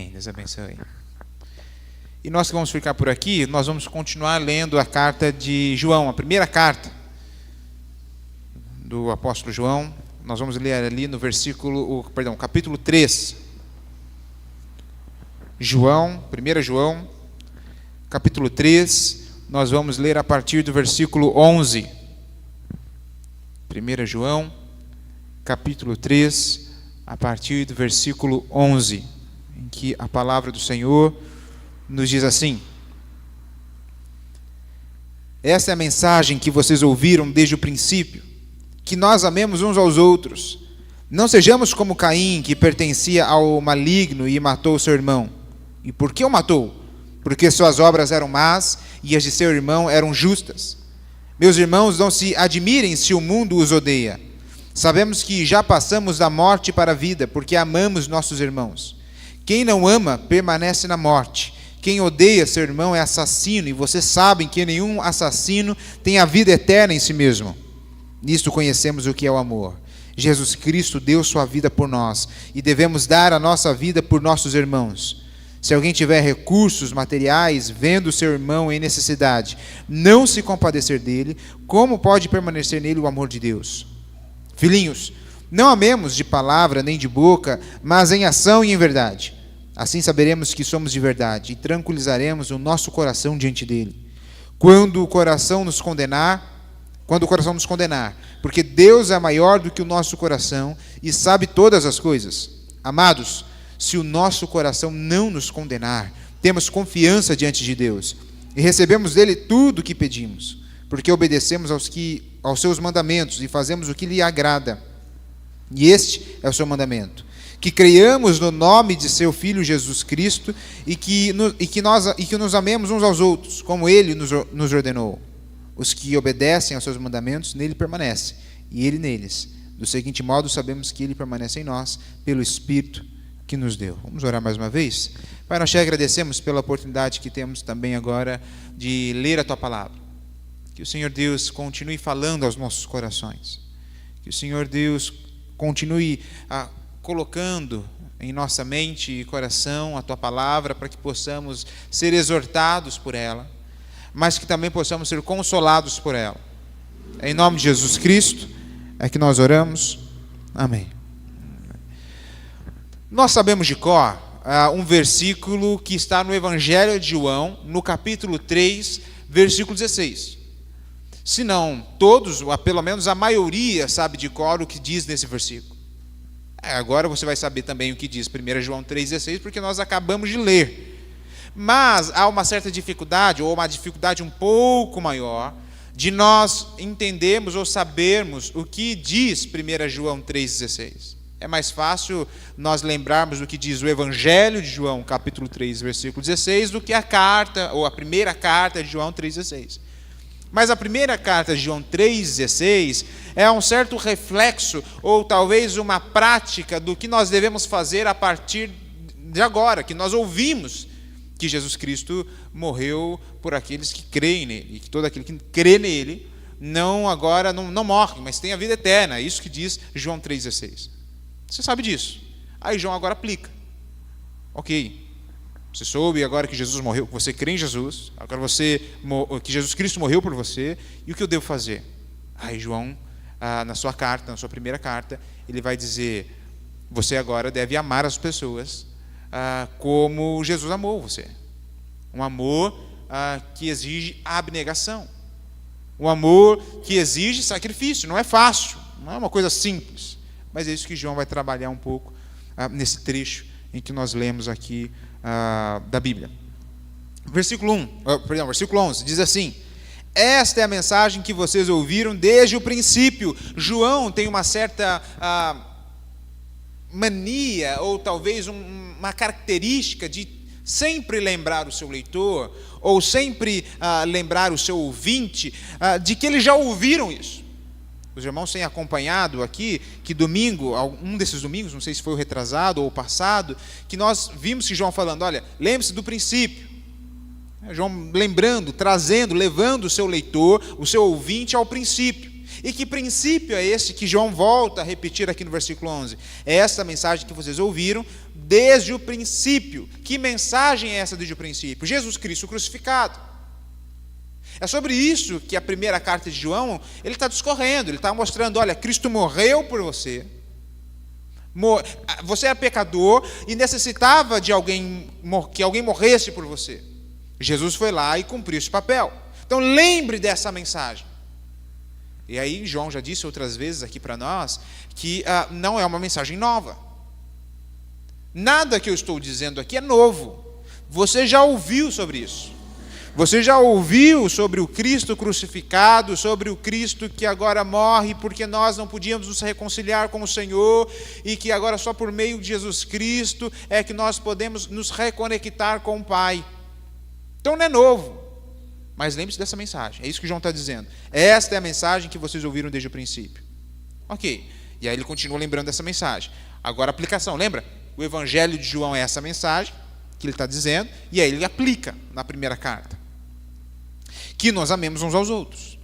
Amém. Deus abençoe. E nós que vamos ficar por aqui, nós vamos continuar lendo a carta de João, a primeira carta do apóstolo João. Nós vamos ler ali no capítulo 3. João, 1 João, capítulo 3, nós vamos ler a partir do versículo 11. 1 João, capítulo 3, a partir do versículo 11, em que a palavra do Senhor nos diz assim: esta é a mensagem que vocês ouviram desde o princípio, que nós amemos uns aos outros. Não sejamos como Caim, que pertencia ao maligno e matou seu irmão. E por que o matou? Porque suas obras eram más e as de seu irmão eram justas. Meus irmãos, não se admirem se o mundo os odeia. Sabemos que já passamos da morte para a vida, porque amamos nossos irmãos. Quem não ama permanece na morte. Quem odeia seu irmão é assassino, e vocês sabem que nenhum assassino tem a vida eterna em si mesmo. Nisto conhecemos o que é o amor. Jesus Cristo deu sua vida por nós, e devemos dar a nossa vida por nossos irmãos. Se alguém tiver recursos materiais, vendo seu irmão em necessidade, não se compadecer dele, como pode permanecer nele o amor de Deus? Filhinhos, não amemos de palavra nem de boca, mas em ação e em verdade. Assim saberemos que somos de verdade e tranquilizaremos o nosso coração diante dele. Quando o coração nos condenar, porque Deus é maior do que o nosso coração e sabe todas as coisas. Amados, se o nosso coração não nos condenar, temos confiança diante de Deus e recebemos dele tudo o que pedimos, porque obedecemos aos seus mandamentos e fazemos o que lhe agrada. E este é o seu mandamento: que creiamos no nome de seu Filho Jesus Cristo e que nos amemos uns aos outros, como ele nos ordenou. Os que obedecem aos seus mandamentos, nele permanecem, e ele neles. Do seguinte modo, sabemos que ele permanece em nós, pelo Espírito que nos deu. Vamos orar mais uma vez? Pai, nós te agradecemos pela oportunidade que temos também agora de ler a tua palavra. Que o Senhor Deus continue falando aos nossos corações. Que o Senhor Deus continue colocando em nossa mente e coração a tua palavra, para que possamos ser exortados por ela, mas que também possamos ser consolados por ela. Em nome de Jesus Cristo é que nós oramos. Amém. Nós sabemos de cor um versículo que está no Evangelho de João, no capítulo 3, versículo 16. Se não todos, ou pelo menos a maioria, sabe de cor o que diz nesse versículo. Agora você vai saber também o que diz 1 João 3,16, porque nós acabamos de ler. Mas há uma certa dificuldade, ou uma dificuldade um pouco maior, de nós entendermos ou sabermos o que diz 1 João 3,16. É mais fácil nós lembrarmos do que diz o Evangelho de João, capítulo 3, versículo 16, do que a carta, ou a primeira carta de João 3,16. Mas a primeira carta de João 3,16 é um certo reflexo, ou talvez uma prática do que nós devemos fazer a partir de agora, que nós ouvimos que Jesus Cristo morreu por aqueles que creem nele, e que todo aquele que crê nele não morre, mas tem a vida eterna. É isso que diz João 3,16. Você sabe disso. Aí João agora aplica. Ok. Você soube agora que Jesus morreu, que você crê em Jesus, agora que Jesus Cristo morreu por você, e o que eu devo fazer? Aí João, na sua primeira carta, ele vai dizer: você agora deve amar as pessoas como Jesus amou você. Um amor que exige abnegação. Um amor que exige sacrifício. Não é fácil, não é uma coisa simples. Mas é isso que João vai trabalhar um pouco nesse trecho em que nós lemos aqui da Bíblia. Versículo 11 diz assim: esta é a mensagem que vocês ouviram desde o princípio. João tem uma certa mania, ou talvez uma característica de sempre lembrar o seu leitor, ou sempre lembrar o seu ouvinte, de que eles já ouviram isso. Os irmãos têm acompanhado aqui que domingo, um desses domingos, não sei se foi o retrasado ou o passado, que nós vimos que João falando: olha, lembre-se do princípio. João lembrando, trazendo, levando o seu leitor, o seu ouvinte ao princípio. E que princípio é esse que João volta a repetir aqui no versículo 11? É essa mensagem que vocês ouviram desde o princípio. Que mensagem é essa desde o princípio? Jesus Cristo crucificado. É sobre isso que a primeira carta de João, ele está discorrendo, ele está mostrando, olha, Cristo morreu por você. Você é pecador e necessitava de que alguém morresse por você. Jesus foi lá e cumpriu esse papel. Então lembre dessa mensagem. E aí João já disse outras vezes aqui para nós que não é uma mensagem nova. Nada que eu estou dizendo aqui é novo. Você já ouviu sobre isso. Você já ouviu sobre o Cristo crucificado, sobre o Cristo que agora morre porque nós não podíamos nos reconciliar com o Senhor e que agora só por meio de Jesus Cristo é que nós podemos nos reconectar com o Pai. Então não é novo, mas lembre-se dessa mensagem, é isso que João está dizendo. Esta é a mensagem que vocês ouviram desde o princípio. Ok, e aí ele continua lembrando dessa mensagem. Agora a aplicação, lembra? O Evangelho de João é essa mensagem que ele está dizendo, e aí ele aplica na primeira carta. Que nós amemos uns aos outros.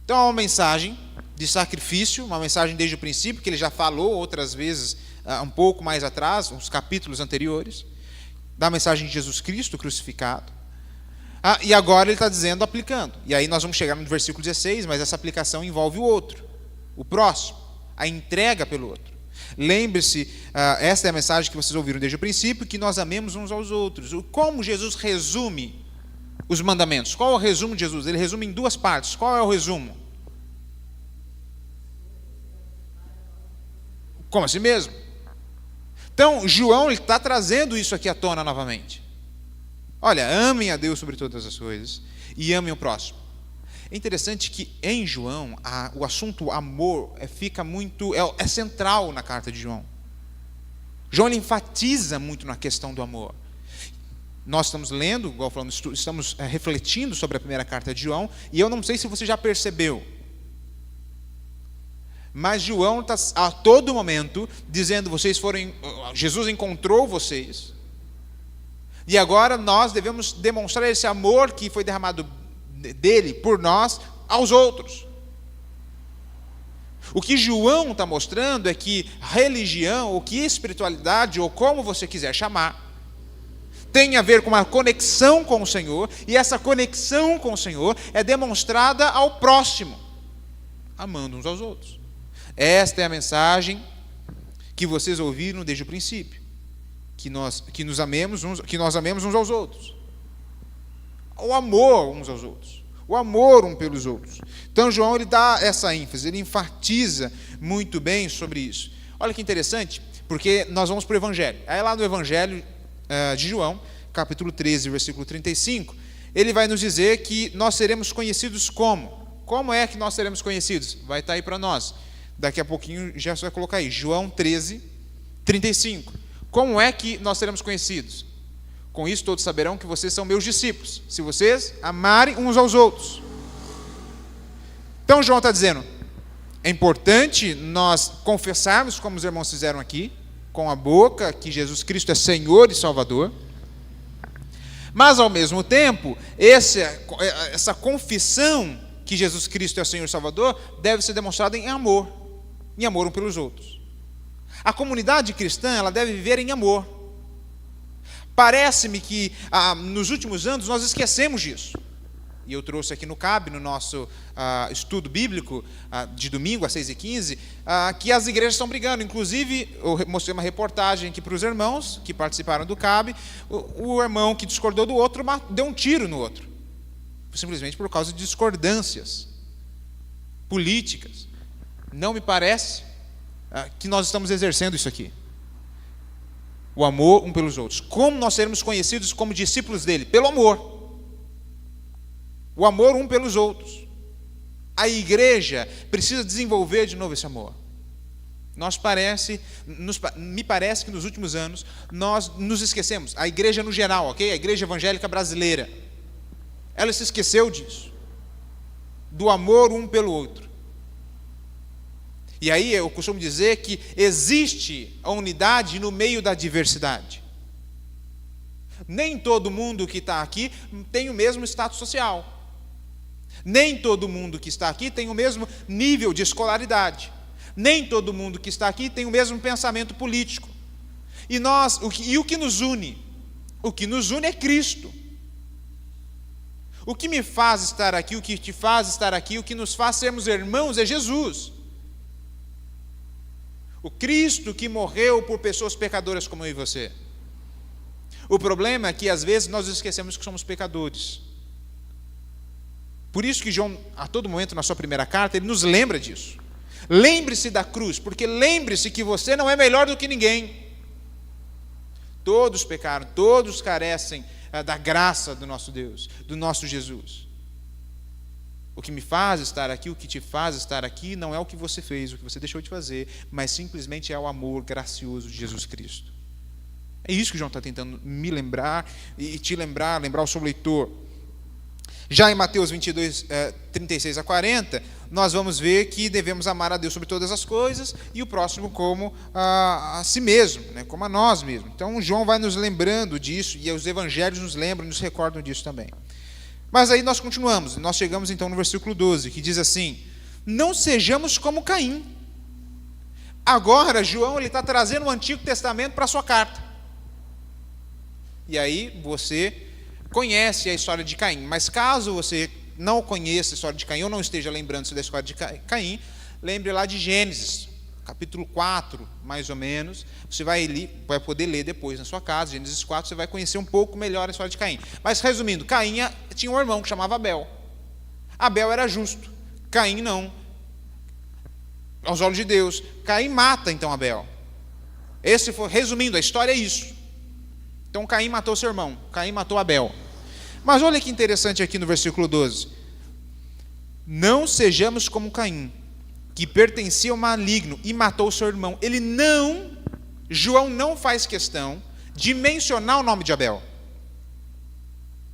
Então é uma mensagem de sacrifício, uma mensagem desde o princípio, que ele já falou outras vezes, um pouco mais atrás, uns capítulos anteriores, da mensagem de Jesus Cristo crucificado. E agora ele está dizendo, aplicando. E aí nós vamos chegar no versículo 16, mas essa aplicação envolve o outro, o próximo, a entrega pelo outro. Lembre-se, esta é a mensagem que vocês ouviram desde o princípio, que nós amemos uns aos outros. Como Jesus resume os mandamentos? Qual é o resumo de Jesus? Ele resume em duas partes. Qual é o resumo? Como assim mesmo? Então, João está trazendo isso aqui à tona novamente. Olha, amem a Deus sobre todas as coisas e amem o próximo. É interessante que em João, o assunto amor fica muito, é central na carta de João. João ele enfatiza muito na questão do amor. Nós estamos lendo, igual falamos, estamos refletindo sobre a primeira carta de João, e eu não sei se você já percebeu, mas João está a todo momento dizendo, Jesus encontrou vocês, e agora nós devemos demonstrar esse amor que foi derramado dele por nós aos outros. O que João está mostrando é que religião, ou que espiritualidade, ou como você quiser chamar, tem a ver com uma conexão com o Senhor, e essa conexão com o Senhor é demonstrada ao próximo, amando uns aos outros. Esta é a mensagem que vocês ouviram desde o princípio, que nós amemos uns aos outros. O amor uns aos outros, o amor um pelos outros. Então João ele dá essa ênfase, ele enfatiza muito bem sobre isso. Olha que interessante, porque nós vamos para o Evangelho. Aí lá no Evangelho de João, capítulo 13, versículo 35, ele vai nos dizer que nós seremos conhecidos como? Como é que nós seremos conhecidos? Vai estar aí para nós. Daqui a pouquinho já vai colocar aí, João 13, 35. Como é que nós seremos conhecidos? Com isso todos saberão que vocês são meus discípulos, se vocês amarem uns aos outros. Então João está dizendo, é importante nós confessarmos, como os irmãos fizeram aqui, com a boca, que Jesus Cristo é Senhor e Salvador, mas ao mesmo tempo, essa confissão que Jesus Cristo é Senhor e Salvador, deve ser demonstrada em amor um pelos outros. A comunidade cristã, ela deve viver em amor. Parece-me que nos últimos anos nós esquecemos disso. E eu trouxe aqui no CAB, no nosso estudo bíblico de domingo, às 6h15, que as igrejas estão brigando. Inclusive, eu mostrei uma reportagem aqui para os irmãos que participaram do CAB. O irmão que discordou do outro deu um tiro no outro. Simplesmente por causa de discordâncias políticas. Não me parece que nós estamos exercendo isso aqui. O amor um pelos outros. Como nós seremos conhecidos como discípulos dele? Pelo amor. O amor um pelos outros. A igreja precisa desenvolver de novo esse amor. Me parece que nos últimos anos nós nos esquecemos. A igreja no geral, ok? A igreja evangélica brasileira. Ela se esqueceu disso. Do amor um pelo outro. E aí eu costumo dizer que existe a unidade no meio da diversidade. Nem todo mundo que está aqui tem o mesmo status social. Nem todo mundo que está aqui tem o mesmo nível de escolaridade. Nem todo mundo que está aqui tem o mesmo pensamento político. E o que nos une? O que nos une é Cristo. O que me faz estar aqui, o que te faz estar aqui, o que nos faz sermos irmãos é Jesus. O Cristo que morreu por pessoas pecadoras como eu e você. O problema é que às vezes nós esquecemos que somos pecadores. Por isso que João, a todo momento na sua primeira carta, ele nos lembra disso. Lembre-se da cruz, porque lembre-se que você não é melhor do que ninguém. Todos pecaram, todos carecem da graça do nosso Deus, do nosso Jesus. O que me faz estar aqui, o que te faz estar aqui, não é o que você fez, o que você deixou de fazer, mas simplesmente é o amor gracioso de Jesus Cristo. É isso que João está tentando me lembrar e te lembrar o seu leitor. Já em Mateus 22, 36 a 40, nós vamos ver que devemos amar a Deus sobre todas as coisas e o próximo como a si mesmo, né, como a nós mesmos. Então, João vai nos lembrando disso e os evangelhos nos lembram, nos recordam disso também. Mas aí nós continuamos, nós chegamos então no versículo 12, que diz assim: não sejamos como Caim. Agora, João está trazendo o Antigo Testamento para a sua carta. E aí você conhece a história de Caim, mas caso você não conheça a história de Caim, ou não esteja lembrando-se da história de Caim, lembre lá de Gênesis, capítulo 4, mais ou menos. Você vai poder ler depois na sua casa, Gênesis 4, você vai conhecer um pouco melhor a história de Caim. Mas resumindo, Caim tinha um irmão que chamava Abel. Abel era justo, Caim não. Aos olhos de Deus, Caim mata então Abel. Resumindo, a história é isso. Então Caim matou seu irmão, Caim matou Abel. Mas olha que interessante aqui no versículo 12. Não sejamos como Caim, que pertencia ao maligno e matou seu irmão. João não faz questão de mencionar o nome de Abel.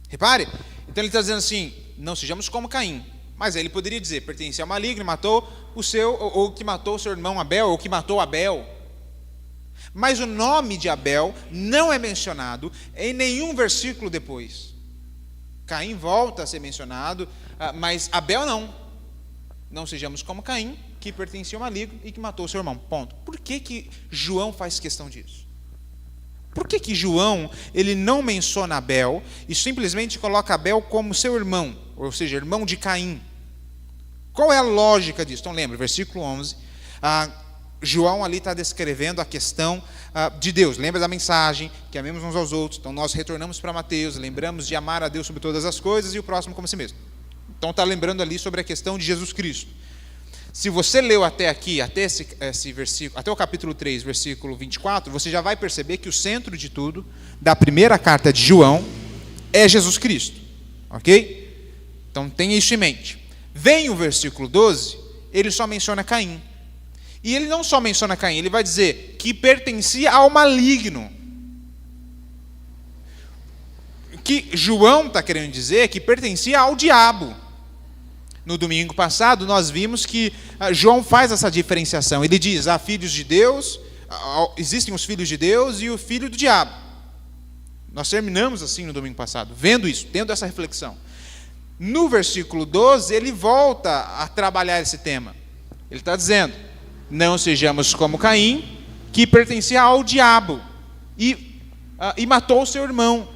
Repare, então ele está dizendo assim, não sejamos como Caim. Mas aí ele poderia dizer, pertencia ao maligno, matou ou que matou o seu irmão Abel, ou que matou Abel. Mas o nome de Abel não é mencionado em nenhum versículo depois. Caim volta a ser mencionado, mas Abel não. Não sejamos como Caim, que pertencia ao maligno e que matou seu irmão. Ponto. Por que João faz questão disso? Por que João ele não menciona Abel e simplesmente coloca Abel como seu irmão, ou seja, irmão de Caim? Qual é a lógica disso? Então lembra, versículo 11, João ali está descrevendo a questão de Deus. Lembra da mensagem, que amemos uns aos outros. Então nós retornamos para Mateus, lembramos de amar a Deus sobre todas as coisas e o próximo como si mesmo. Então está lembrando ali sobre a questão de Jesus Cristo. Se você leu até aqui, até esse versículo, até o capítulo 3, versículo 24, você já vai perceber que o centro de tudo, da primeira carta de João, é Jesus Cristo. Ok? Então tenha isso em mente. Vem o versículo 12, ele só menciona Caim. E ele não só menciona Caim, ele vai dizer que pertencia ao maligno. O que João está querendo dizer é que pertencia ao diabo. No domingo passado, nós vimos que João faz essa diferenciação. Ele diz, há filhos de Deus, existem os filhos de Deus e o filho do diabo. Nós terminamos assim no domingo passado, vendo isso, tendo essa reflexão. No versículo 12, ele volta a trabalhar esse tema. Ele está dizendo, não sejamos como Caim, que pertencia ao diabo e matou seu irmão.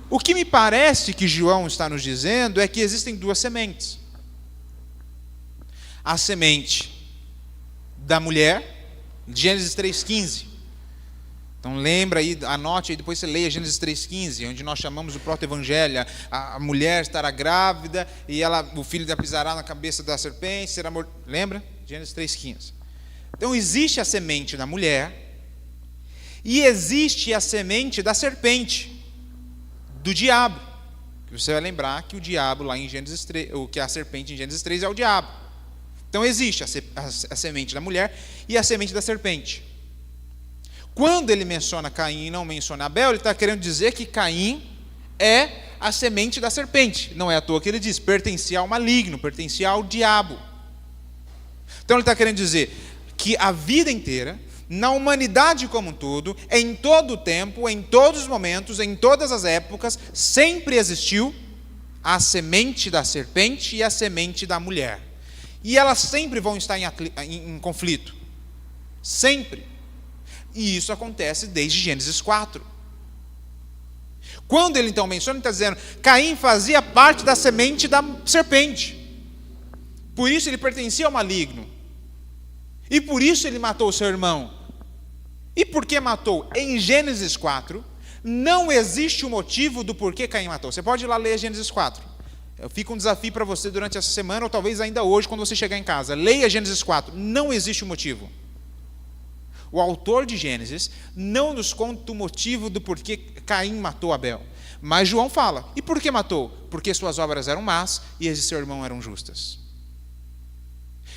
O que me parece que João está nos dizendo é que existem duas sementes. A semente da mulher, Gênesis 3,15. Então lembra aí, anote aí, depois você leia Gênesis 3,15, onde nós chamamos o proto-evangelho, a mulher estará grávida e o filho dela pisará na cabeça da serpente, será morto. Lembra? Gênesis 3,15. Então existe a semente da mulher e existe a semente da serpente, do diabo. Você vai lembrar que o diabo lá em Gênesis 3, ou que a serpente em Gênesis 3 é o diabo. Então existe a semente da mulher e a semente da serpente. Quando ele menciona Caim e não menciona Abel, ele está querendo dizer que Caim é a semente da serpente. Não é à toa que ele diz, pertencia ao maligno, pertencia ao diabo. Então ele está querendo dizer que a vida inteira, na humanidade como um todo, em todo o tempo, em todos os momentos, em todas as épocas, sempre existiu a semente da serpente e a semente da mulher. E elas sempre vão estar em conflito. Sempre. E isso acontece desde Gênesis 4. Quando ele então menciona, ele está dizendo, Caim fazia parte da semente da serpente. Por isso ele pertencia ao maligno. E por isso ele matou o seu irmão. E por que matou? Em Gênesis 4, não existe o motivo do porquê Caim matou. Você pode ir lá ler Gênesis 4. Fica um desafio para você durante essa semana, ou talvez ainda hoje, quando você chegar em casa. Leia Gênesis 4. Não existe o motivo. O autor de Gênesis não nos conta o motivo do porquê Caim matou Abel. Mas João fala. E por que matou? Porque suas obras eram más e as de seu irmão eram justas.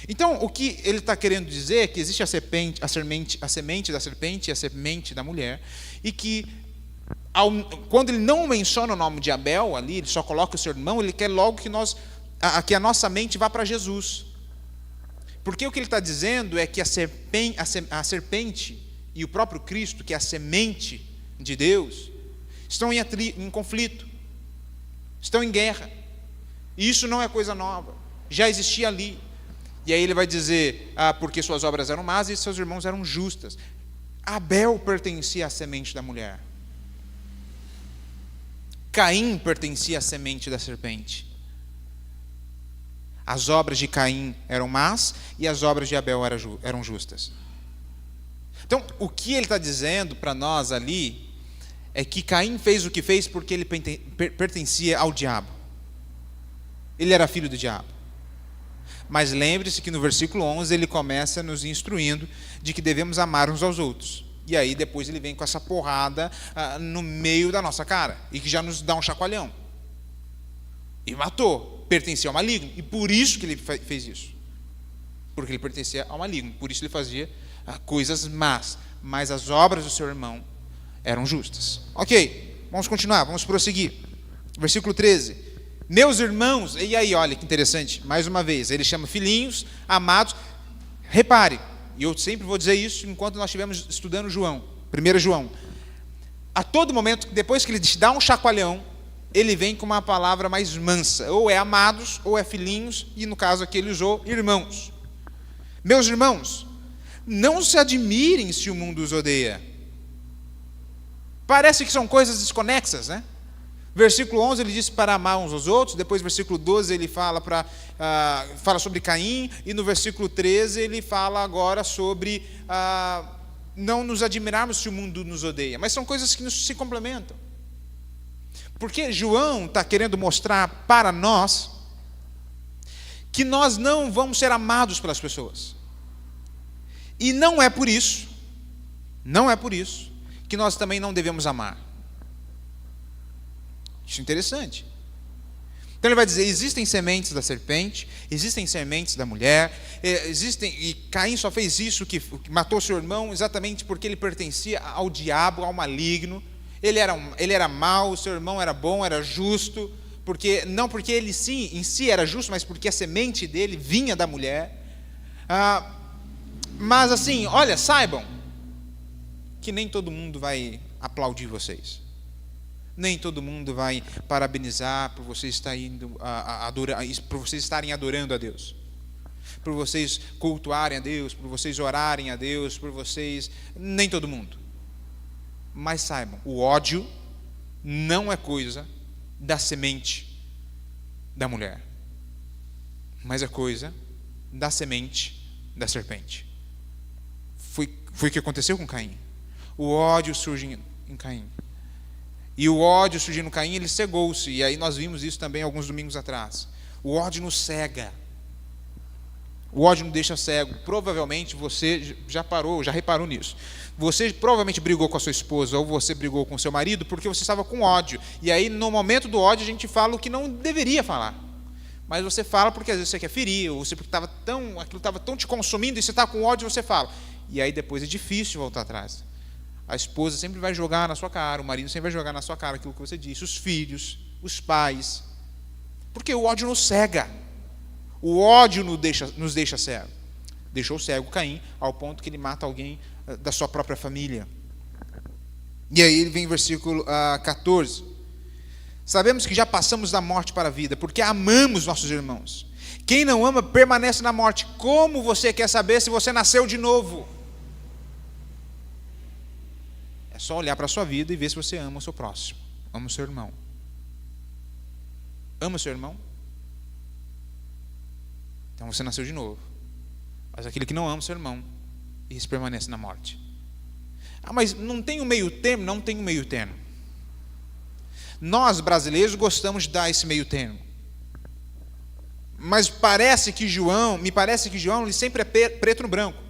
Então, o que ele está querendo dizer é que existe a semente da serpente e a semente da mulher, e que, quando ele não menciona o nome de Abel ali, ele só coloca o seu irmão, ele quer logo que a nossa mente vá para Jesus. Porque o que ele está dizendo é que a serpente e o próprio Cristo, que é a semente de Deus, estão em conflito, estão em guerra. E isso não é coisa nova, já existia ali. E aí ele vai dizer, porque suas obras eram más e seus irmãos eram justas. Abel pertencia à semente da mulher. Caim pertencia à semente da serpente. As obras de Caim eram más e as obras de Abel eram justas. Então, o que ele está dizendo para nós ali é que Caim fez o que fez porque ele pertencia ao diabo. Ele era filho do diabo. Mas lembre-se que no versículo 11 ele começa nos instruindo de que devemos amar uns aos outros. E aí depois ele vem com essa porrada no meio da nossa cara, e que já nos dá um chacoalhão. E matou, pertencia ao maligno, e por isso que ele fez isso. Porque ele pertencia ao maligno, por isso ele fazia coisas más, mas as obras do seu irmão eram justas. Ok, vamos continuar, vamos prosseguir. Versículo 13. Meus irmãos, e aí olha que interessante, mais uma vez, ele chama filhinhos, amados. Repare, e eu sempre vou dizer isso enquanto nós estivermos estudando João, 1 João. A todo momento, depois que ele te dá um chacoalhão, ele vem com uma palavra mais mansa, ou é amados, ou é filhinhos, e no caso aqui ele usou irmãos. Meus irmãos, não se admirem se o mundo os odeia. Parece que são coisas desconexas, né? Versículo 11 ele diz para amar uns aos outros, depois versículo 12 ele fala sobre Caim, e no versículo 13 ele fala agora sobre não nos admirarmos se o mundo nos odeia. Mas são coisas que se complementam. Porque João está querendo mostrar para nós que nós não vamos ser amados pelas pessoas. E não é por isso que nós também não devemos amar. Isso é interessante. Então ele vai dizer, existem sementes da serpente, existem sementes da mulher, e Caim só fez isso, que matou seu irmão, exatamente porque ele pertencia ao diabo, ao maligno. Ele era mau, seu irmão era bom, era justo, não porque ele em si era justo, mas porque a semente dele vinha da mulher. Mas assim, olha, saibam que nem todo mundo vai aplaudir vocês. Nem todo mundo vai parabenizar por vocês estarem adorando a Deus, por vocês cultuarem a Deus, por vocês orarem a Deus, nem todo mundo. Mas saibam, o ódio não é coisa da semente da mulher, mas é coisa da semente da serpente. Foi o que aconteceu com Caim. O ódio surge em Caim. E o ódio surgindo em Caim, ele cegou-se. E aí nós vimos isso também alguns domingos atrás. O ódio nos cega. O ódio nos deixa cego. Provavelmente você já reparou nisso. Você provavelmente brigou com a sua esposa, ou você brigou com o seu marido, porque você estava com ódio. E aí, no momento do ódio, a gente fala o que não deveria falar. Mas você fala porque às vezes você quer ferir, ou porque aquilo estava tão te consumindo, e você está com ódio e você fala. E aí depois é difícil voltar atrás. A esposa sempre vai jogar na sua cara, o marido sempre vai jogar na sua cara aquilo que você disse, os filhos, os pais. Porque o ódio nos cega. O ódio nos deixa cego. Deixou cego Caim, ao ponto que ele mata alguém da sua própria família. E aí ele vem em versículo 14. Sabemos que já passamos da morte para a vida, porque amamos nossos irmãos. Quem não ama permanece na morte. Como você quer saber se você nasceu de novo? É só olhar para a sua vida e ver se você ama o seu próximo, ama o seu irmão. Ama o seu irmão? Então você nasceu de novo. Mas aquele que não ama o seu irmão, esse permanece na morte. Ah, mas não tem um meio termo? Não tem um meio termo. Nós, brasileiros, gostamos de dar esse meio termo. Mas me parece que João, ele sempre é preto no branco.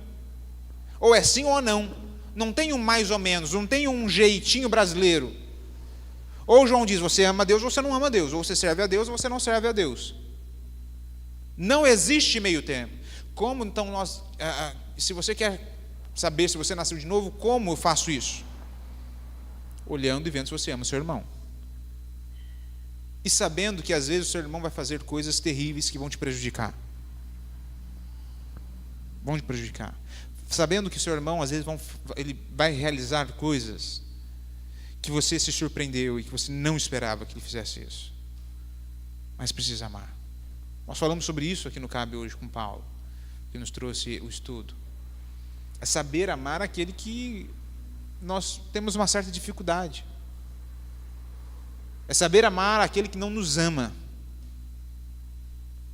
Ou é sim ou é não. Não tem um mais ou menos, não tem um jeitinho brasileiro. Ou João diz, você ama Deus ou você não ama Deus. Ou você serve a Deus ou você não serve a Deus. Não existe meio termo. Como então nós, se você quer saber se você nasceu de novo, como eu faço isso? Olhando e vendo se você ama o seu irmão. E sabendo que às vezes o seu irmão vai fazer coisas terríveis que vão te prejudicar. Vão te prejudicar. Sabendo que o seu irmão às vezes ele vai realizar coisas que você se surpreendeu e que você não esperava que ele fizesse isso. Mas precisa amar. Nós falamos sobre isso aqui no CAB hoje com Paulo, que nos trouxe o estudo. É saber amar aquele que nós temos uma certa dificuldade. É saber amar aquele que não nos ama.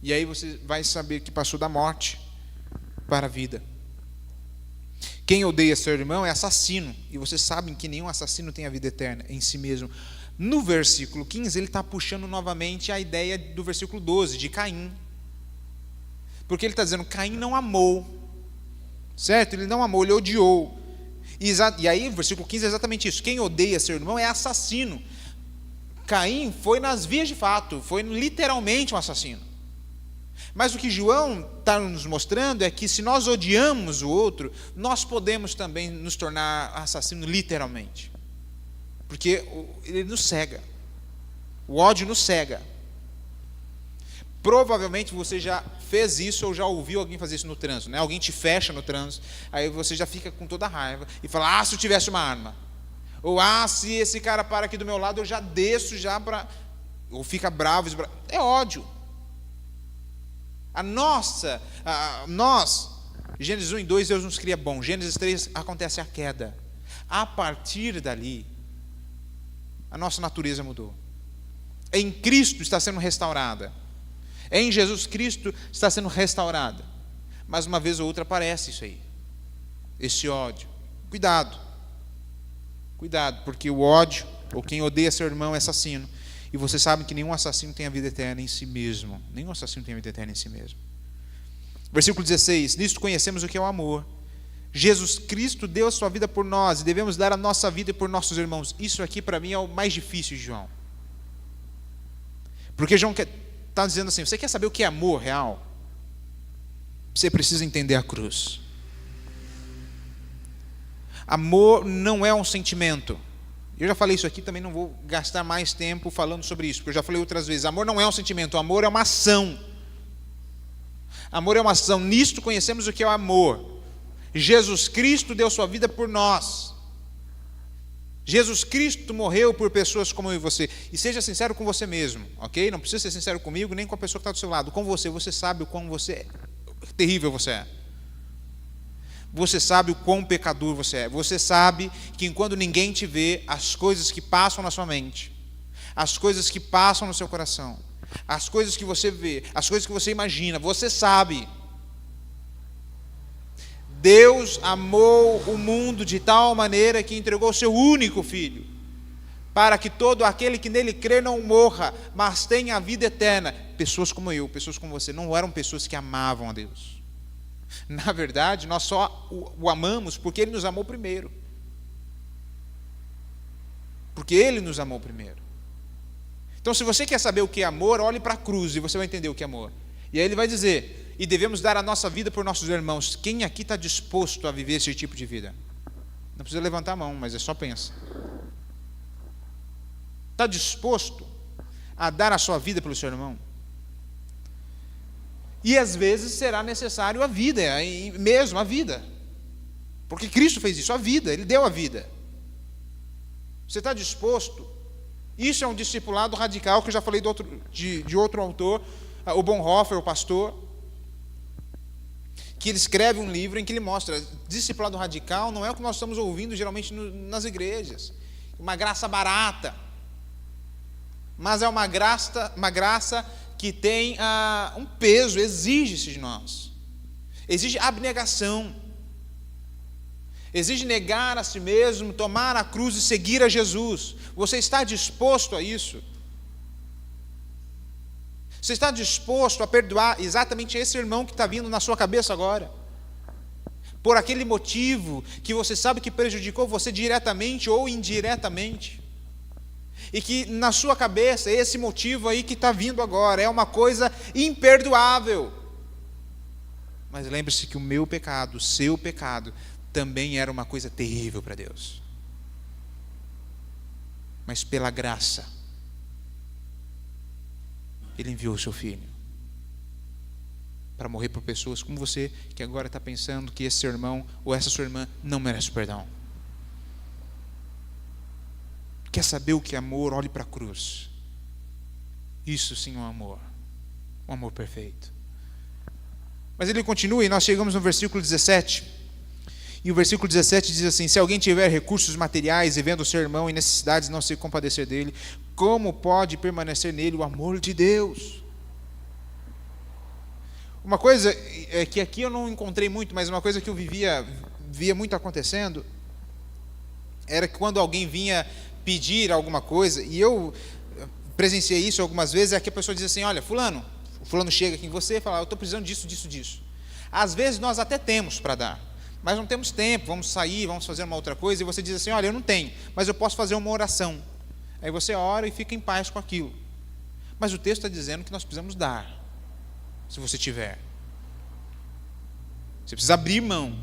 E aí você vai saber que passou da morte para a vida. Quem odeia seu irmão é assassino. E vocês sabem que nenhum assassino tem a vida eterna em si mesmo. No versículo 15, ele está puxando novamente a ideia do versículo 12, de Caim. Porque ele está dizendo, Caim não amou. Certo? Ele não amou, ele odiou. E aí, o versículo 15 é exatamente isso. Quem odeia seu irmão é assassino. Caim foi nas vias de fato, foi literalmente um assassino. Mas o que João está nos mostrando é que se nós odiamos o outro, nós podemos também nos tornar assassino literalmente. Porque ele nos cega. O ódio nos cega. Provavelmente você já fez isso ou já ouviu alguém fazer isso no trânsito, né? Alguém te fecha no trânsito, aí você já fica com toda a raiva e fala, se eu tivesse uma arma. Ou, se esse cara para aqui do meu lado, eu já desço já para... Ou fica bravo. É ódio. Nós, Gênesis 1 e 2, Deus nos cria bom. Gênesis 3, acontece a queda. A partir dali, a nossa natureza mudou. Em Cristo está sendo restaurada. Em Jesus Cristo está sendo restaurada. Mas uma vez ou outra aparece isso aí. Esse ódio. Cuidado. Cuidado, porque o ódio, ou quem odeia seu irmão é assassino. E vocês sabem que nenhum assassino tem a vida eterna em si mesmo. Nenhum assassino tem a vida eterna em si mesmo. Versículo 16. Nisto conhecemos o que é o amor. Jesus Cristo deu a sua vida por nós, e devemos dar a nossa vida por nossos irmãos. Isso aqui para mim é o mais difícil de João. Porque João está dizendo assim, você quer saber o que é amor real? Você precisa entender a cruz. Amor não é um sentimento. Eu já falei isso aqui, também não vou gastar mais tempo falando sobre isso, porque eu já falei outras vezes. Amor não é um sentimento, amor é uma ação. Amor é uma ação. Nisto conhecemos o que é o amor. Jesus Cristo deu sua vida por nós. Jesus Cristo morreu por pessoas como eu e você. E seja sincero com você mesmo, ok? Não precisa ser sincero comigo, nem com a pessoa que está do seu lado. Com você, você sabe o quão terrível você é. Você sabe o quão pecador você é. Você sabe que enquanto ninguém te vê, as coisas que passam na sua mente, as coisas que passam no seu coração, as coisas que você vê, as coisas que você imagina, você sabe. Deus amou o mundo de tal maneira que entregou o seu único Filho, para que todo aquele que nele crê não morra, mas tenha a vida eterna. Pessoas como eu, pessoas como você, não eram pessoas que amavam a Deus. Na verdade, nós só o amamos porque Ele nos amou primeiro. Porque Ele nos amou primeiro. Então, se você quer saber o que é amor, olhe para a cruz e você vai entender o que é amor. E aí ele vai dizer, e devemos dar a nossa vida por nossos irmãos. Quem aqui está disposto a viver esse tipo de vida? Não precisa levantar a mão, mas é só pensa. Está disposto a dar a sua vida pelo seu irmão? E às vezes será necessário a vida, mesmo a vida. Porque Cristo fez isso, a vida, Ele deu a vida. Você está disposto Isso é um discipulado radical, que eu já falei de outro autor, o Bonhoeffer, o pastor, que ele escreve um livro em que ele mostra: discipulado radical não é o que nós estamos ouvindo geralmente nas igrejas, uma graça barata, mas é uma graça que tem um peso, exige-se de nós, exige abnegação, exige negar a si mesmo, tomar a cruz e seguir a Jesus. Você está disposto a isso? Você está disposto a perdoar exatamente esse irmão que está vindo na sua cabeça agora, por aquele motivo que você sabe que prejudicou você diretamente ou indiretamente, e que na sua cabeça esse motivo aí que está vindo agora é uma coisa imperdoável? Mas lembre-se que o meu pecado, o seu pecado, também era uma coisa terrível para Deus. Mas pela graça, Ele enviou o seu Filho para morrer por pessoas como você, que agora está pensando que esse seu irmão ou essa sua irmã não merece perdão. Quer saber o que é amor? Olhe para a cruz. Isso sim é um amor perfeito. Mas ele continua, e nós chegamos no versículo 17. E o versículo 17 diz assim: se alguém tiver recursos materiais e vendo o seu irmão em necessidades não se compadecer dele, como pode permanecer nele o amor de Deus? Uma coisa que aqui eu não encontrei muito, mas uma coisa que eu via muito acontecendo, era que quando alguém vinha pedir alguma coisa, e eu presenciei isso algumas vezes, é que a pessoa diz assim: olha, fulano chega aqui em você e fala: eu estou precisando disso. Às vezes nós até temos para dar, mas não temos tempo, vamos sair, vamos fazer uma outra coisa, e você diz assim: olha, eu não tenho, mas eu posso fazer uma oração. Aí você ora e fica em paz com aquilo. Mas o texto está dizendo que nós precisamos dar, se você tiver. Você precisa abrir mão.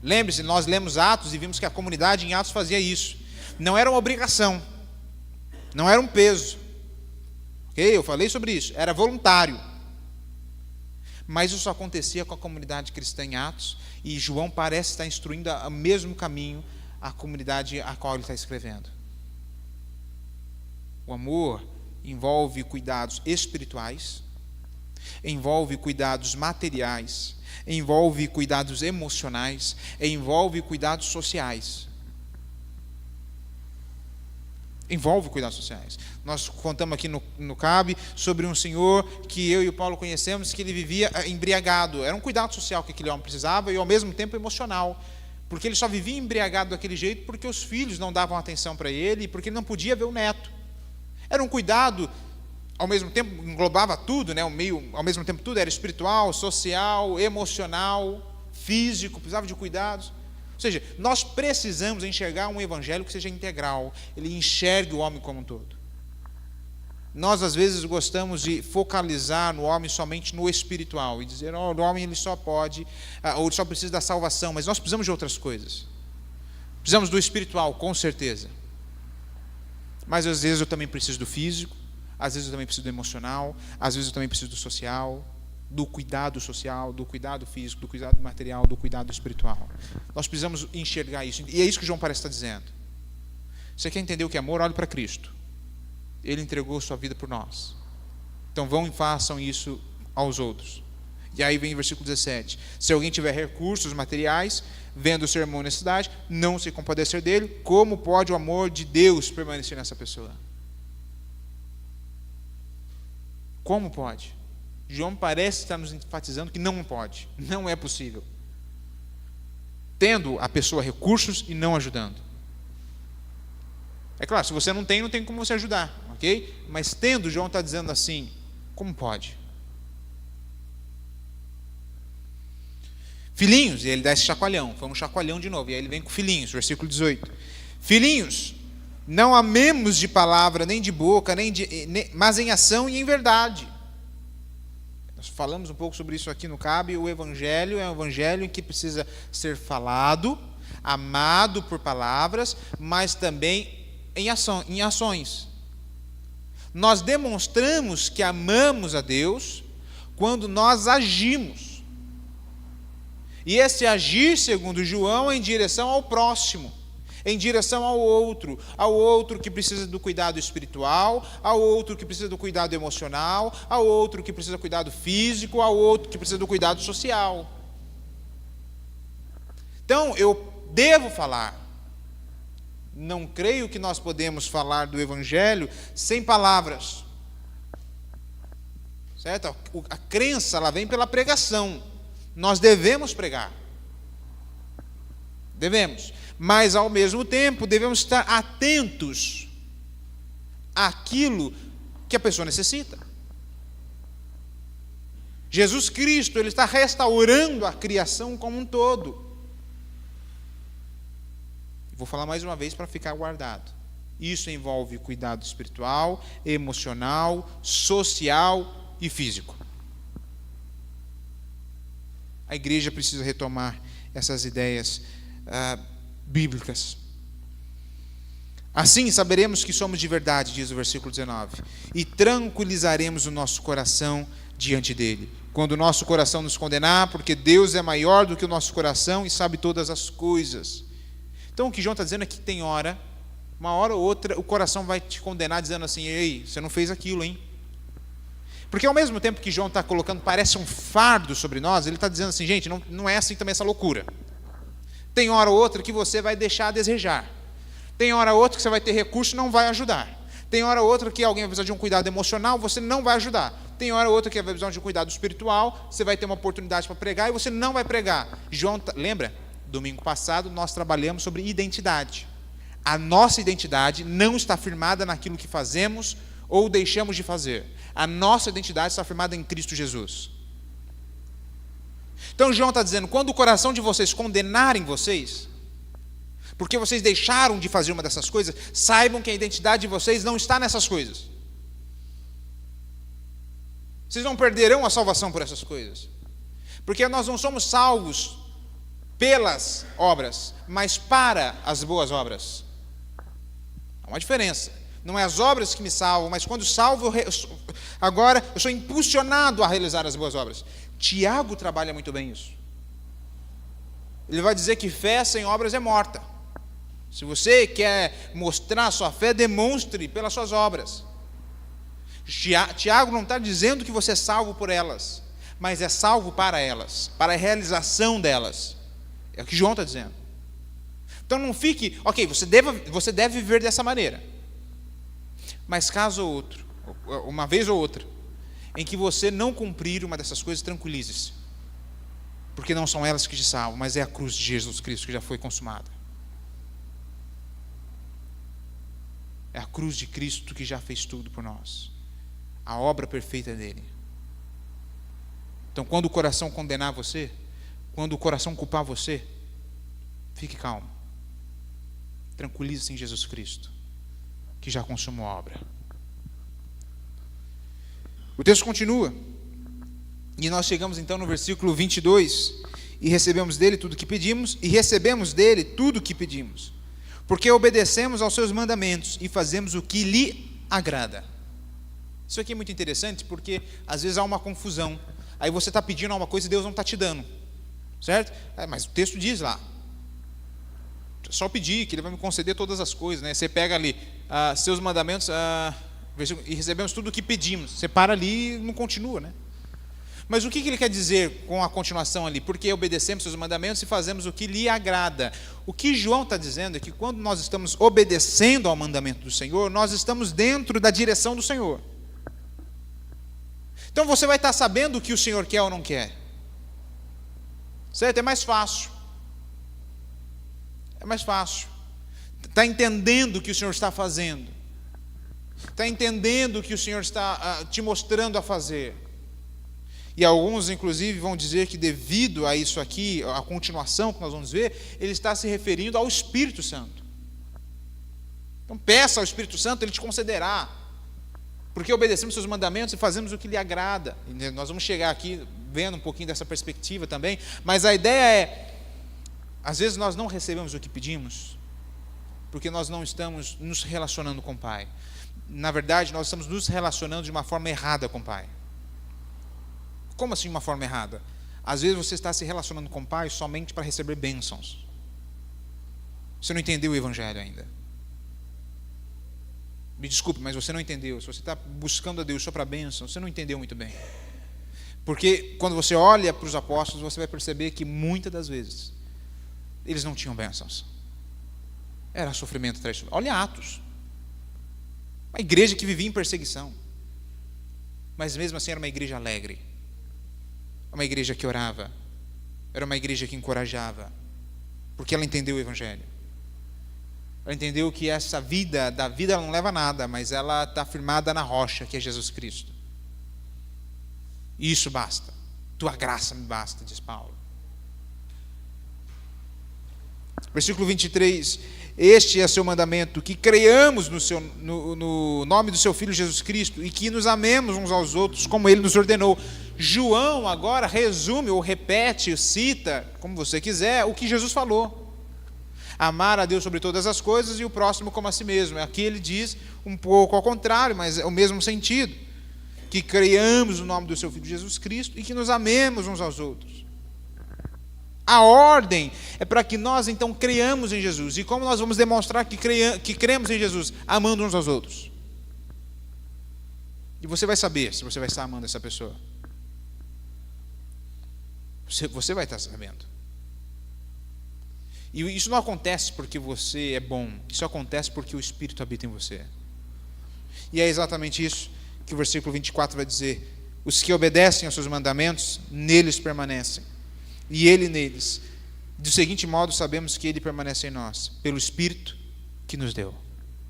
Lembre-se, nós lemos Atos e vimos que a comunidade em Atos fazia isso. Não era uma obrigação, não era um peso. Ok? Eu falei sobre isso, era voluntário. Mas isso acontecia com a comunidade cristã em Atos, e João parece estar instruindo o mesmo caminho a comunidade a qual ele está escrevendo. O amor envolve cuidados espirituais, envolve cuidados materiais, envolve cuidados emocionais, envolve cuidados sociais. Envolve cuidados sociais. Nós contamos aqui no CAB sobre um senhor que eu e o Paulo conhecemos, que ele vivia embriagado. Era um cuidado social que aquele homem precisava, e ao mesmo tempo emocional, porque ele só vivia embriagado daquele jeito porque os filhos não davam atenção para ele, e porque ele não podia ver o neto. Era um cuidado, ao mesmo tempo englobava tudo, né? Ao mesmo tempo tudo era espiritual, social, emocional, físico, precisava de cuidados. Ou seja, nós precisamos enxergar um evangelho que seja integral, ele enxergue o homem como um todo. Nós às vezes gostamos de focalizar no homem somente no espiritual e dizer: o homem ele só pode, ou ele só precisa da salvação, mas nós precisamos de outras coisas. Precisamos do espiritual, com certeza. Mas às vezes eu também preciso do físico, às vezes eu também preciso do emocional, às vezes eu também preciso do social, do cuidado social, do cuidado físico, do cuidado material, do cuidado espiritual. Nós precisamos enxergar isso, e é isso que João parece estar dizendo. Você quer entender o que é amor? Olhe para Cristo. Ele entregou sua vida por nós. Então vão e façam isso aos outros. E aí vem o versículo 17: se alguém tiver recursos materiais, vendo o seu irmão em necessidade, não se compadecer dele, como pode o amor de Deus permanecer nessa pessoa? Como pode? João parece estar nos enfatizando que não pode, não é possível. Tendo a pessoa recursos e não ajudando. É claro, se você não tem como você ajudar, ok? Mas tendo, João está dizendo assim: como pode? Filhinhos, e ele dá esse chacoalhão, foi um chacoalhão de novo, e aí ele vem com filhinhos, versículo 18. Filhinhos, não amemos de palavra, nem de boca, mas em ação e em verdade. Nós falamos um pouco sobre isso aqui no CAB. O Evangelho é um Evangelho em que precisa ser falado, amado por palavras, mas também em ações. Nós demonstramos que amamos a Deus quando nós agimos. E esse agir, segundo João, é em direção ao próximo, em direção ao outro que precisa do cuidado espiritual, ao outro que precisa do cuidado emocional, ao outro que precisa do cuidado físico, ao outro que precisa do cuidado social. Então, eu devo falar. Não creio que nós podemos falar do Evangelho sem palavras. Certo? A crença, ela vem pela pregação. Nós devemos pregar. Devemos. Mas, ao mesmo tempo, devemos estar atentos àquilo que a pessoa necessita. Jesus Cristo, Ele está restaurando a criação como um todo. Vou falar mais uma vez para ficar guardado. Isso envolve cuidado espiritual, emocional, social e físico. A igreja precisa retomar essas ideias bíblicas. Assim saberemos que somos de verdade, diz o versículo 19, e tranquilizaremos o nosso coração diante dele. Quando o nosso coração nos condenar, porque Deus é maior do que o nosso coração e sabe todas as coisas. Então o que João está dizendo é que tem uma hora ou outra, o coração vai te condenar dizendo assim, ei, você não fez aquilo, hein? Porque ao mesmo tempo que João está colocando, parece um fardo sobre nós, ele está dizendo assim, gente, não é assim também essa loucura. Tem hora ou outra que você vai deixar a desejar. Tem hora ou outra que você vai ter recurso e não vai ajudar. Tem hora ou outra que alguém vai precisar de um cuidado emocional, você não vai ajudar. Tem hora ou outra que vai precisar de um cuidado espiritual, você vai ter uma oportunidade para pregar e você não vai pregar. João, lembra? Domingo passado nós trabalhamos sobre identidade. A nossa identidade não está firmada naquilo que fazemos ou deixamos de fazer. A nossa identidade está firmada em Cristo Jesus. Então João está dizendo, quando o coração de vocês condenarem vocês, porque vocês deixaram de fazer uma dessas coisas, saibam que a identidade de vocês não está nessas coisas. Vocês não perderão a salvação por essas coisas. Porque nós não somos salvos pelas obras, mas para as boas obras. Há uma diferença. Não é as obras que me salvam, mas quando salvo, agora eu sou impulsionado a realizar as boas obras. Tiago trabalha muito bem isso. Ele vai dizer que fé sem obras é morta. Se você quer mostrar a sua fé, demonstre pelas suas obras. Tiago não está dizendo que você é salvo por elas, mas é salvo para elas, para a realização delas. É o que João está dizendo. Então não fique, ok, você deve viver dessa maneira. Mas caso ou outro, uma vez ou outra, em que você não cumprir uma dessas coisas, tranquilize-se. Porque não são elas que te salvam, mas é a cruz de Jesus Cristo que já foi consumada. É a cruz de Cristo que já fez tudo por nós. A obra perfeita dele. Então quando o coração condenar você, quando o coração culpar você, fique calmo. Tranquilize-se em Jesus Cristo, que já consumou a obra. O texto continua. E nós chegamos então no versículo 22. E recebemos dele tudo o que pedimos, porque obedecemos aos seus mandamentos e fazemos o que lhe agrada. Isso aqui é muito interessante, porque às vezes há uma confusão. Aí você está pedindo uma coisa e Deus não está te dando. Certo? Mas o texto diz lá, é só pedir que Ele vai me conceder todas as coisas, né? Você pega ali, seus mandamentos, e recebemos tudo o que pedimos. Você para ali e não continua, né? Mas o que Ele quer dizer com a continuação ali? Porque obedecemos seus mandamentos e fazemos o que lhe agrada. O que João está dizendo é que quando nós estamos obedecendo ao mandamento do Senhor, nós estamos dentro da direção do Senhor. Então você vai estar sabendo o que o Senhor quer ou não quer. Certo? É mais fácil. É mais fácil. Está entendendo o que o Senhor está fazendo. Está entendendo o que o Senhor está te mostrando a fazer. E alguns, inclusive, vão dizer que devido a isso aqui, a continuação que nós vamos ver, ele está se referindo ao Espírito Santo. Então peça ao Espírito Santo, ele te concederá. Porque obedecemos seus mandamentos e fazemos o que lhe agrada. E nós vamos chegar aqui vendo um pouquinho dessa perspectiva também. Mas a ideia é, às vezes nós não recebemos o que pedimos, porque nós não estamos nos relacionando com o Pai. Na verdade, nós estamos nos relacionando de uma forma errada com o Pai. Como assim uma forma errada? Às vezes você está se relacionando com o Pai somente para receber bênçãos. Você não entendeu o Evangelho ainda. Me desculpe, mas você não entendeu. Se você está buscando a Deus só para a bênção, você não entendeu muito bem. Porque quando você olha para os apóstolos, você vai perceber que muitas das vezes eles não tinham bênçãos. Era sofrimento atrás de sofrimento. Olha Atos. Uma igreja que vivia em perseguição. Mas mesmo assim era uma igreja alegre. Uma igreja que orava. Era uma igreja que encorajava. Porque ela entendeu o Evangelho. Ela entendeu que essa vida, da vida ela não leva a nada, mas ela está firmada na rocha, que é Jesus Cristo. E isso basta. Tua graça me basta, diz Paulo. Versículo 23. Este é seu mandamento, que creiamos no nome do seu Filho Jesus Cristo e que nos amemos uns aos outros como Ele nos ordenou. João agora resume ou repete, cita, como você quiser, o que Jesus falou. Amar a Deus sobre todas as coisas e o próximo como a si mesmo. Aqui ele diz um pouco ao contrário, mas é o mesmo sentido. Que creiamos no nome do seu Filho Jesus Cristo e que nos amemos uns aos outros. A ordem é para que nós então creiamos em Jesus. E como nós vamos demonstrar que cremos em Jesus? Amando uns aos outros. E você vai saber se você vai estar amando essa pessoa. Você vai estar sabendo. E isso não acontece porque você é bom. Isso acontece porque o Espírito habita em você. E é exatamente isso que o versículo 24 vai dizer. Os que obedecem aos seus mandamentos, neles permanecem. E Ele neles. Do seguinte modo, sabemos que Ele permanece em nós, pelo Espírito que nos deu.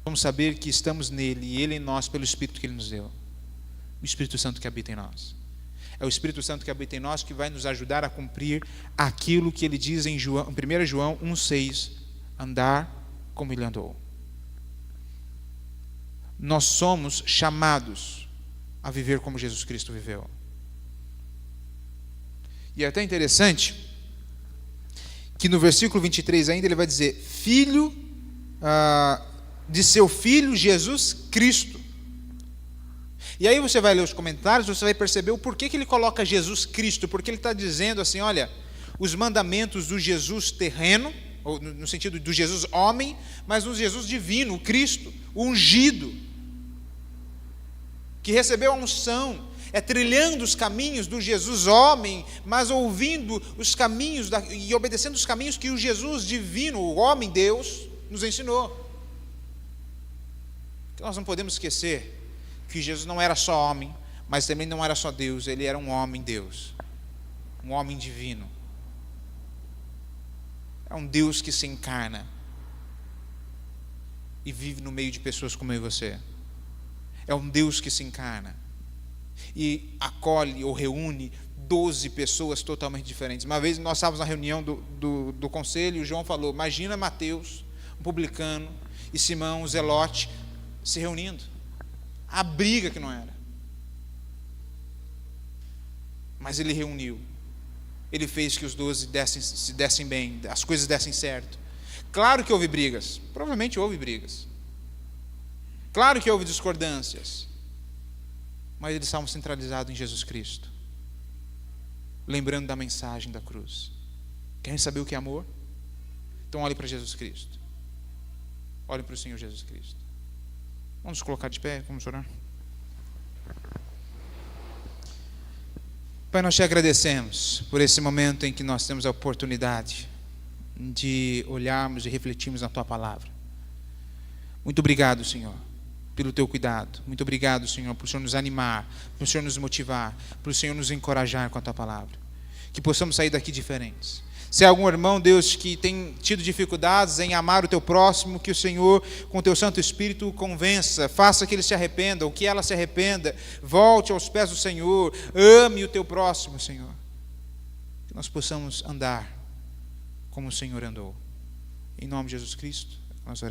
Vamos saber que estamos nele e Ele em nós, pelo Espírito que Ele nos deu. O Espírito Santo que habita em nós. É o Espírito Santo que habita em nós que vai nos ajudar a cumprir aquilo que Ele diz em 1 João 1,6. Andar como Ele andou. Nós somos chamados a viver como Jesus Cristo viveu. E é até interessante que no versículo 23 ainda ele vai dizer, filho de seu Filho Jesus Cristo. E aí você vai ler os comentários, você vai perceber o porquê que ele coloca Jesus Cristo, porque ele está dizendo assim, olha, os mandamentos do Jesus terreno, ou no sentido do Jesus homem, mas do Jesus divino, o Cristo, o ungido, que recebeu a unção, trilhando os caminhos do Jesus homem, mas ouvindo os caminhos e obedecendo os caminhos que o Jesus divino, o homem Deus, nos ensinou. Então nós não podemos esquecer que Jesus não era só homem, mas também não era só Deus, ele era um homem Deus, um homem divino. É um Deus que se encarna e vive no meio de pessoas como eu e você. É um Deus que se encarna e acolhe ou reúne 12 pessoas totalmente diferentes. Uma vez nós estávamos na reunião do conselho e o João falou, imagina Mateus, um publicano, e Simão, o Zelote, se reunindo. A briga que não era. Mas ele reuniu. Ele fez que os 12 se dessem bem, as coisas dessem certo. Claro que houve brigas. Provavelmente houve brigas. Claro que houve discordâncias. Mas eles estavam centralizados em Jesus Cristo. Lembrando da mensagem da cruz. Querem saber o que é amor? Então olhe para Jesus Cristo. Olhe para o Senhor Jesus Cristo. Vamos nos colocar de pé, vamos orar. Pai, nós te agradecemos por esse momento em que nós temos a oportunidade de olharmos e refletirmos na Tua Palavra. Muito obrigado, Senhor, pelo Teu cuidado. Muito obrigado, Senhor, por o Senhor nos animar, por o Senhor nos motivar, por o Senhor nos encorajar com a Tua Palavra. Que possamos sair daqui diferentes. Se há algum irmão, Deus, que tem tido dificuldades em amar o teu próximo, que o Senhor, com o teu Santo Espírito, o convença, faça que ele se arrependa, ou que ela se arrependa, volte aos pés do Senhor, ame o teu próximo, Senhor. Que nós possamos andar como o Senhor andou. Em nome de Jesus Cristo.